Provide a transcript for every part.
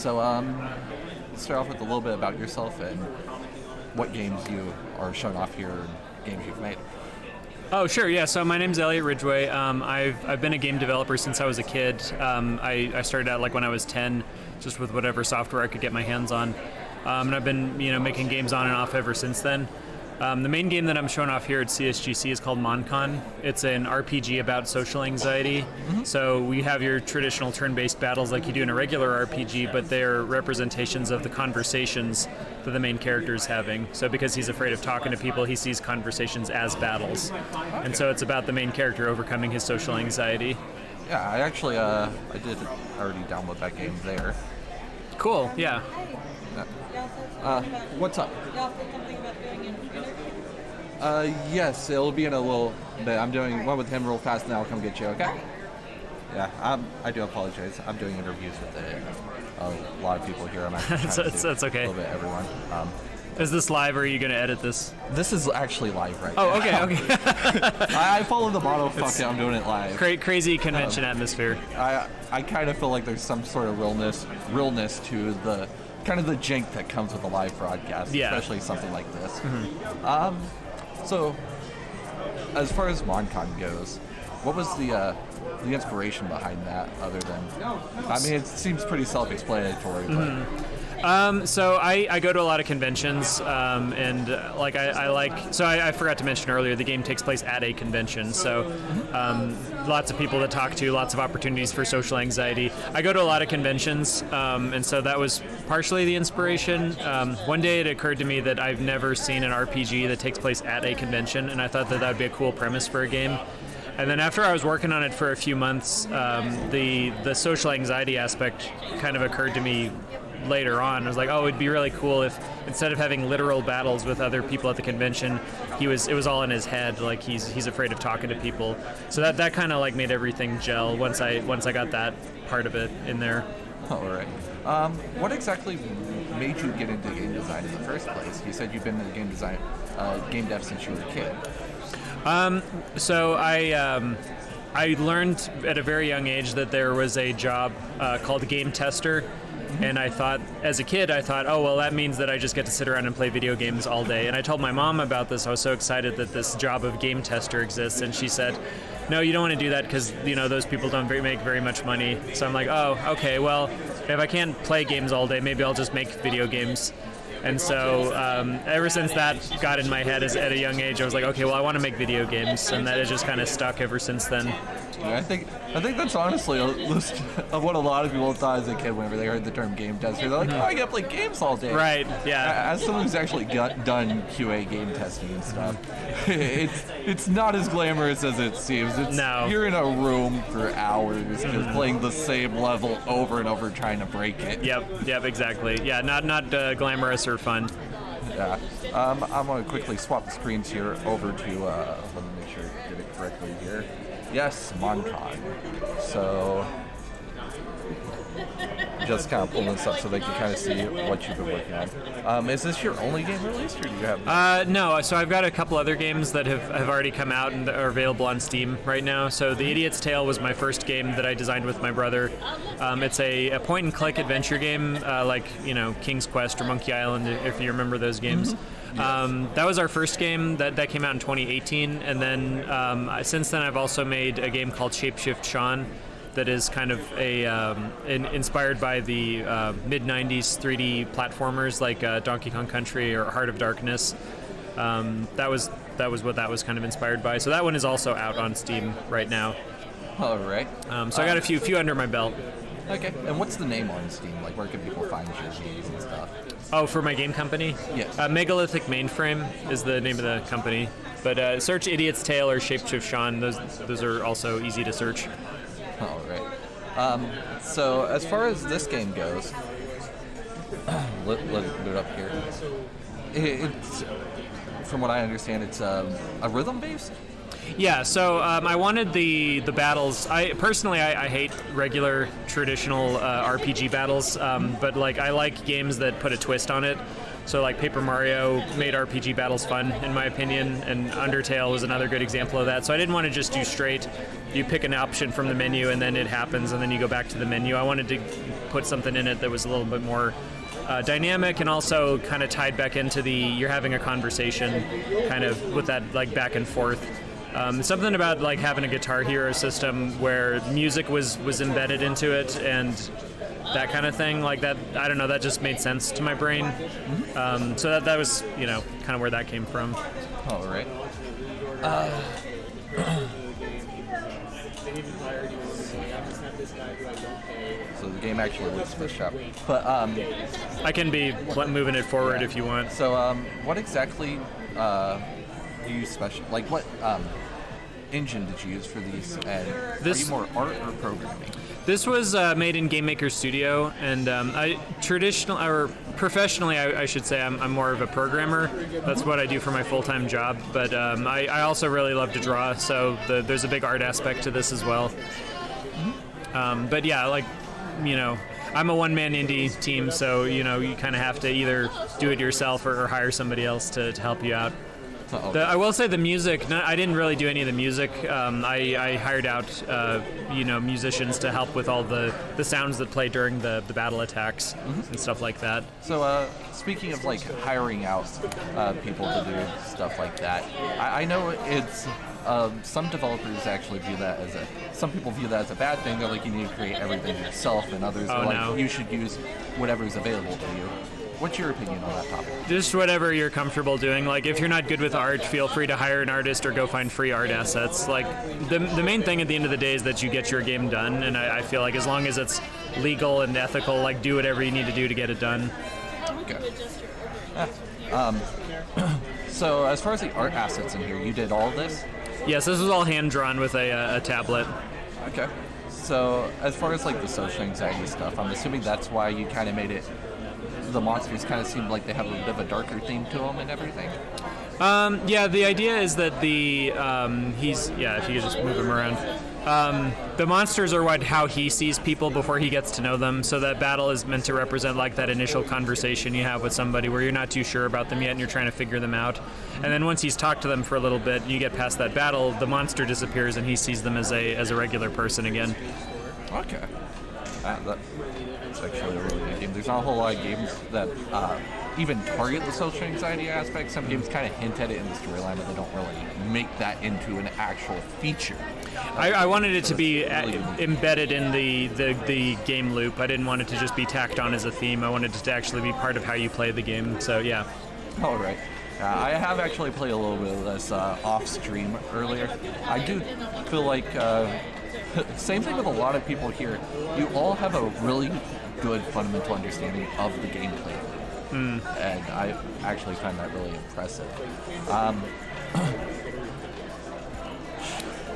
So, let's start off with a little bit about yourself and what games you are showing off here and games you've made. Oh, sure, yeah. So my name's Elliott Ridgway. I've been a game developer since I was a kid. I started out like when I was 10, just with whatever software I could get my hands on. And I've been making games on and off ever since then. The main game that I'm showing off here at CSGC is called MonCon. It's an RPG about social anxiety. Mm-hmm. So we have your traditional turn-based battles like you do in a regular RPG, but they're representations of the conversations that the main character is having. So because he's afraid of talking to people, he sees conversations as battles. Okay. And so it's about the main character overcoming his social anxiety. Yeah, I actually, I did already download that game there. Cool, yeah. What's up? Yes, it'll be in a little bit. I'm doing one with him real fast, and then I'll come get you, okay? Yeah, I do apologize. I'm doing interviews with a lot of people here. I'm actually that's okay. A little bit everyone. Is this live, or are you going to edit this? This is actually live right now. Oh, okay. I follow the motto, fuck it, I'm doing it live. Crazy convention atmosphere. I kind of feel like there's some sort of realness to the kind of the jank that comes with a live broadcast, especially something like this. Mm-hmm. So, as far as MonCon goes, what was the inspiration behind that? Other than, I mean, it seems pretty self-explanatory. But So I go to a lot of conventions, and I forgot to mention earlier, the game takes place at a convention, so lots of people to talk to, lots of opportunities for social anxiety. I go to a lot of conventions, and so that was partially the inspiration. One day it occurred to me that I've never seen an RPG that takes place at a convention, and I thought that would be a cool premise for a game. And then after I was working on it for a few months, the social anxiety aspect kind of occurred to me later on. I was like, oh, it'd be really cool if instead of having literal battles with other people at the convention, it was all in his head, like he's afraid of talking to people. So that kind of like made everything gel once I got that part of it in there. All right. What exactly made you get into game design in the first place? You said you've been in game dev since you were a kid. So I learned at a very young age that there was a job called game tester. And I thought, as a kid, oh, well, that means that I just get to sit around and play video games all day. And I told my mom about this. I was so excited that this job of game tester exists. And she said, no, you don't want to do that because, those people don't make very much money. So I'm like, oh, okay, well, if I can't play games all day, maybe I'll just make video games. And so ever since that got in my head at a young age, I was like, okay, well, I want to make video games. And that has just kind of stuck ever since then. I think that's honestly a list of what a lot of people thought as a kid whenever they heard the term game tester. They're like, oh, I gotta play games all day. Right, yeah. As someone who's actually done QA game testing and stuff, it's not as glamorous as it seems. No. You're in a room for hours just playing the same level over and over trying to break it. Yep, exactly. Yeah, not glamorous or fun. Yeah. I'm going to quickly swap the screens here over to, let me make sure I did it correctly here. Yes, MonCon. So, just kind of pulling this up so they can kind of see what you've been working on. Is this your only game released, or do you have? No, so I've got a couple other games that have already come out and are available on Steam right now. So The Idiot's Tale was my first game that I designed with my brother. It's a point-and-click adventure game, like King's Quest or Monkey Island, if you remember those games. Mm-hmm. That was our first game that came out in 2018, and then since then I've also made a game called Shapeshift Sean that is kind of inspired by the mid-90s 3D platformers like Donkey Kong Country or Heart of Darkness. That was what that was kind of inspired by. So that one is also out on Steam right now. All right. So I got a few under my belt. Okay. And what's the name on Steam? Like, where can people find your games and stuff? Oh, for my game company? Yes. Megalithic Mainframe is the name of the company. But search Idiot's Tale or Shapeshift Sean. Those are also easy to search. All right. So as far as this game goes, let it boot up here. It's, from what I understand, it's a rhythm-based? Yeah, so I wanted the battles. I hate regular traditional RPG battles, but like I like games that put a twist on it. So like Paper Mario made RPG battles fun, in my opinion, and Undertale was another good example of that. So I didn't want to just do straight, you pick an option from the menu and then it happens and then you go back to the menu. I wanted to put something in it that was a little bit more dynamic and also kind of tied back into you're having a conversation kind of with that like back and forth. Something about like having a Guitar Hero system where music was embedded into it and that kind of thing, like that, I don't know, that just made sense to my brain. So that was, kind of where that came from. All right. So the game actually looks pushed up. But I can be moving it forward if you want. So what exactly do you like what engine did you use for these? And are you more art or programming? This was made in Game Maker Studio, and professionally, I should say, I'm more of a programmer. That's what I do for my full-time job. But I also really love to draw, so there's a big art aspect to this as well. But yeah, like, I'm a one-man indie team, so you kind of have to either do it yourself or hire somebody else to help you out. I will say the music, I didn't really do any of the music. I hired out, musicians to help with all the sounds that play during the battle attacks and stuff like that. So speaking of like hiring out people to do stuff like that, I know it's some developers actually view that some people view that as a bad thing. They're like, you need to create everything yourself, and others are like, you should use whatever's available to you. What's your opinion on that topic? Just whatever you're comfortable doing. Like, if you're not good with art, feel free to hire an artist or go find free art assets. Like, the main thing at the end of the day is that you get your game done, and I feel like as long as it's legal and ethical, like, do whatever you need to do to get it done. Okay. So, as far as the art assets in here, you did all this? Yes, this was all hand-drawn with a tablet. Okay. So, as far as, like, the social anxiety stuff, I'm assuming that's why you kind of made it... The monsters kind of seem like they have a bit of a darker theme to them and everything. Yeah, the idea is that if you could just move him around. The monsters are how he sees people before he gets to know them, so that battle is meant to represent like that initial conversation you have with somebody where you're not too sure about them yet and you're trying to figure them out. And then once he's talked to them for a little bit and you get past that battle, the monster disappears and he sees them as a regular person again. Okay. That's actually a really good game. There's not a whole lot of games that even target the social anxiety aspect. Some games kind of hint at it in the storyline, but they don't really make that into an actual feature. I wanted it to be embedded in the game loop. I didn't want it to just be tacked on as a theme. I wanted it to actually be part of how you play the game. So, yeah. All right. I have actually played a little bit of this off stream earlier. I do feel like... same thing with a lot of people here. You all have a really good fundamental understanding of the gameplay. And I actually find that really impressive.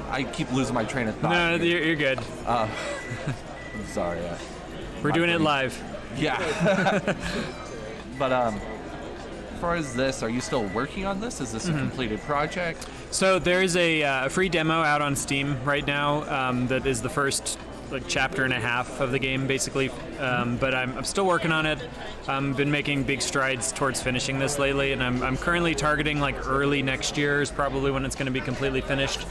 I keep losing my train of thought. No, you're good. I'm sorry. We're doing it live. Yeah. But as far as this, are you still working on this? Is this a completed project? So there's a free demo out on Steam right now that is the first chapter and a half of the game, basically. But I'm still working on it. I've been making big strides towards finishing this lately, and I'm currently targeting early next year is probably when it's going to be completely finished.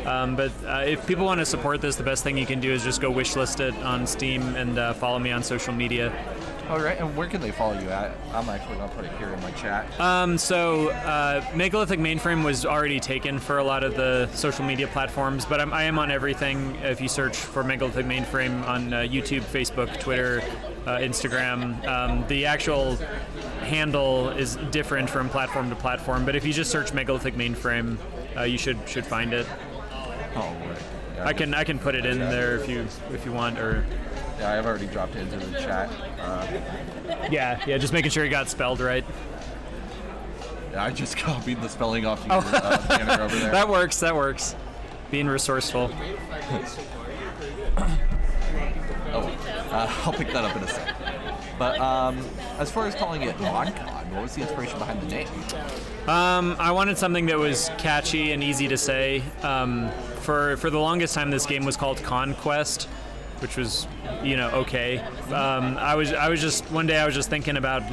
But if people want to support this, the best thing you can do is just go wishlist it on Steam and follow me on social media. All right, and where can they follow you at? I'm actually going to put it here in my chat. Megalithic Mainframe was already taken for a lot of the social media platforms, but I am on everything. If you search for Megalithic Mainframe on YouTube, Facebook, Twitter, Instagram, the actual handle is different from platform to platform, but if you just search Megalithic Mainframe, you should find it. Oh, right. Yeah, I can put it in there if you want, or... Yeah, I've already dropped it into the chat. Yeah, just making sure you got spelled right. Yeah, I just copied the spelling off your banner over there. That works. Being resourceful. I'll pick that up in a sec. But as far as calling it MonCon, what was the inspiration behind the name? I wanted something that was catchy and easy to say. For the longest time, this game was called Conquest, which was, okay. I was just one day I was just thinking about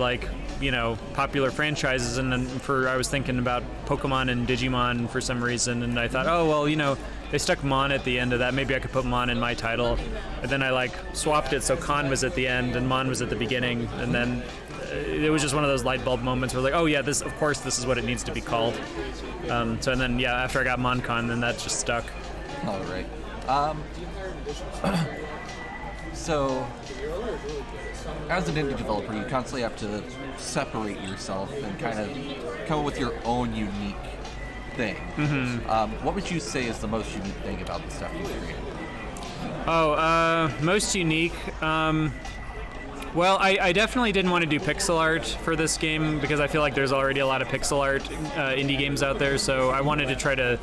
popular franchises, and then I was thinking about Pokemon and Digimon for some reason, and I thought, oh well, they stuck Mon at the end of that. Maybe I could put Mon in my title, and then I swapped it so Con was at the end and Mon was at the beginning, and then it was just one of those light bulb moments where oh yeah, this is what it needs to be called. And then after I got MonCon, then that just stuck. All right. So, as an indie developer, you constantly have to separate yourself and kind of come up with your own unique thing. Mm-hmm. What would you say is the most unique thing about the stuff you created? Most unique? Well, I definitely didn't want to do pixel art for this game because I feel like there's already a lot of pixel art indie games out there, so I wanted to try to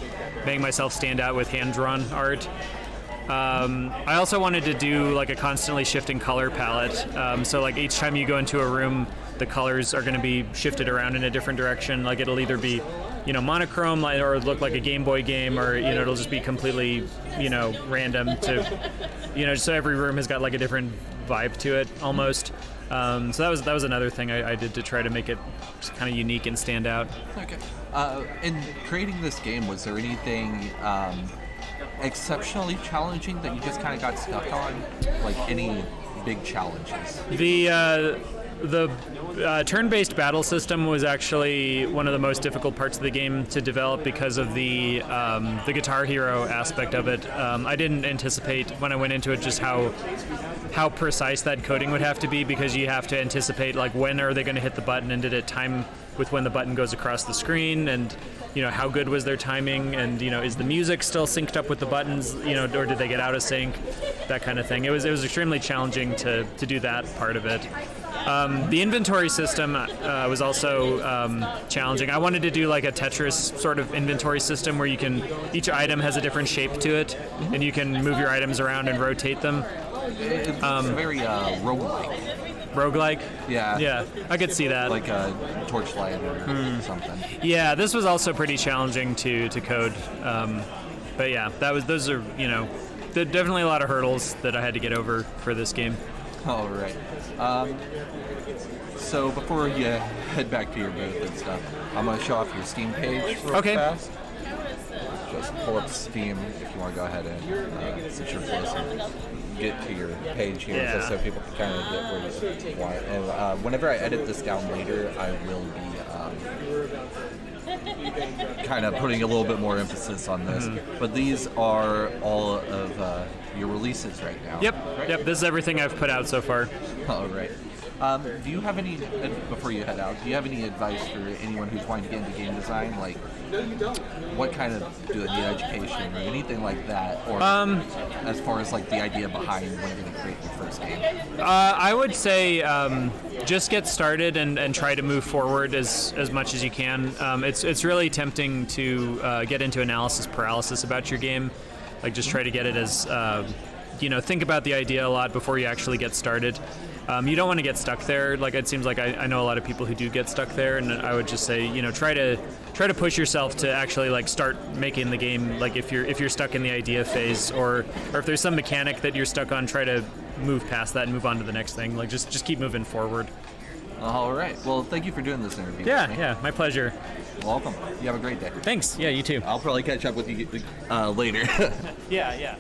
make myself stand out with hand-drawn art. I also wanted to do a constantly shifting color palette, so each time you go into a room, the colors are going to be shifted around in a different direction. It'll either be monochrome or look like a Game Boy game, or it'll just be completely random to so every room has got a different vibe to it almost. So that was another thing I did to try to make it just kind of unique and stand out. Okay. In creating this game, was there anything exceptionally challenging that you just kind of got stuck on? Any big challenges? The turn-based battle system was actually one of the most difficult parts of the game to develop because of the Guitar Hero aspect of it. I didn't anticipate when I went into it just how precise that coding would have to be, because you have to anticipate when are they going to hit the button, and did it time with when the button goes across the screen, and how good was their timing, and is the music still synced up with the buttons, or did they get out of sync, that kind of thing. It was extremely challenging to do that part of it. The inventory system was also challenging. I wanted to do a Tetris sort of inventory system where each item has a different shape to it, and you can move your items around and rotate them. It's very roguelike. Roguelike? Yeah. Yeah, I could see that. Like a Torchlight or something. Yeah, this was also pretty challenging to code. But yeah, those are, definitely a lot of hurdles that I had to get over for this game. All right. So before you head back to your booth and stuff, I'm going to show off your Steam page real fast. Just pull up Steam if you want to go ahead and, since you're close, and get to your page here, just so people can kind of get where you want. And whenever I edit this down later, I will be kind of putting a little bit more emphasis on this. Mm-hmm. But these are all of your releases right now. Yep. Right? Yep. This is everything I've put out so far. All right. Do you have any, before you head out, do you have any advice for anyone who's wanting to get into game design? What kind of do they need education or anything like that? Or as far as the idea behind when you're going to create your first game? I would say just get started and try to move forward as much as you can. It's really tempting to get into analysis paralysis about your game. Just try to get it as, think about the idea a lot before you actually get started. You don't want to get stuck there. It seems like I know a lot of people who do get stuck there, and I would just say, try to push yourself to actually start making the game. If you're stuck in the idea phase, or if there's some mechanic that you're stuck on, try to move past that and move on to the next thing. Just keep moving forward. All right. Well, thank you for doing this interview. Yeah, my pleasure. Welcome. You have a great day. Thanks. Yeah, you too. I'll probably catch up with you later. Yeah.